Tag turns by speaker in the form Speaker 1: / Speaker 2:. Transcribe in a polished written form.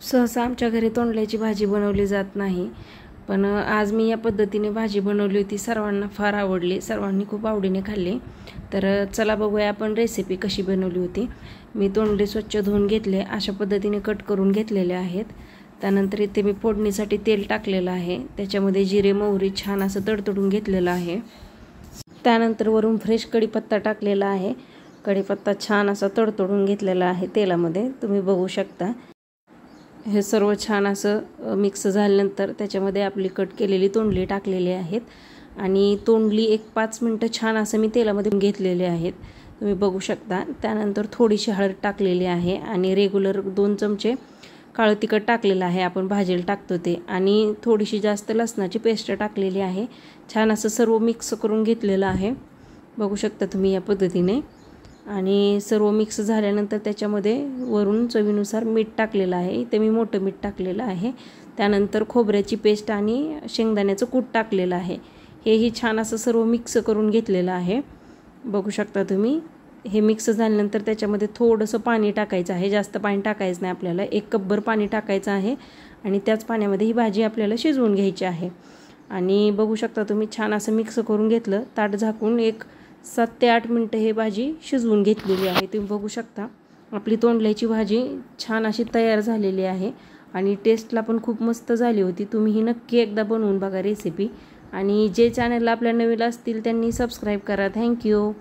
Speaker 1: सहसा आमच्या घरी तोंडल्याची भाजी बनवली जात नाही, पण आज मी या पद्धतीने भाजी बनवली होती. सर्वांना फार आवडली, सर्वांनी खूप आवडीने खाल्ली. तर चला बघूया आपण रेसिपी कशी बनवली होती. मी तोंडले स्वच्छ धुवून घेतले, अशा पद्धतीने कट करून घेतलेले आहेत. त्यानंतर इथे मी फोडणीसाठी तेल टाकलेलं आहे. त्याच्यामध्ये जिरे मोहरी छान असं तडतडून घेतलेलं आहे. त्यानंतर वरून फ्रेश कढीपत्ता टाकलेला आहे. कढीपत्ता छान असा तडतडून घेतलेला आहे तेलामध्ये, तुम्ही बघू शकता. हे सर्व छान असं मिक्स झाल्यानंतर त्याच्यामध्ये आपली कट केलेली तोंडली टाकलेली आहेत आणि तोंडली एक 5 मिनिटं छान असं मी तेलामध्ये घेतलेले आहेत, तुम्ही बघू शकता. त्यानंतर थोडीशी हळद टाकलेली आहे आणि रेग्युलर 2 चमचे काळं तिखट टाकलेलं आहे, आपण भाजीला टाकतो ते, आणि थोडीशी जास्त लसणाची पेस्ट टाकलेली आहे. छान असं सर्व मिक्स करून घेतलेलं आहे, बघू शकता तुम्ही या पद्धतीने. आणि सर्व मिक्स झाल्यानंतर त्याच्यामध्ये वरून चवीनुसार मीठ टाकलेलं आहे. इथे मी मोठं मीठ टाकलेलं आहे. त्यानंतर खोबऱ्याची पेस्ट आणि शेंगदाण्याचं कूट टाकलेलं आहे. हेही छान असं सर्व मिक्स करून घेतलेलं आहे, बघू शकता तुम्ही. हे मिक्स झाल्यानंतर त्याच्यामध्ये थोडंसं पाणी टाकायचं आहे, जास्त पाणी टाकायचं नाही आपल्याला. 1 कपभर पाणी टाकायचं आहे आणि त्याच पाण्यामध्ये ही भाजी आपल्याला शिजवून घ्यायची आहे. आणि बघू शकता तुम्ही छान असं मिक्स करून घेतलं. ताट झाकून एक 7 ते 8 मिनिटं हे भाजी शिजवून घेतलेली आहे. तुम्ही बघू शकता आपली तोंडल्याची भाजी छान अशी तयार झालेली आहे आणि टेस्टला पण खूप मस्त झाली होती. तुम्ही ही नक्की एकदा बनवून बघा रेसिपी. आणि जे चॅनलला आपल्या नवीन असतील त्यांनी सबस्क्राईब करा. थँक्यू.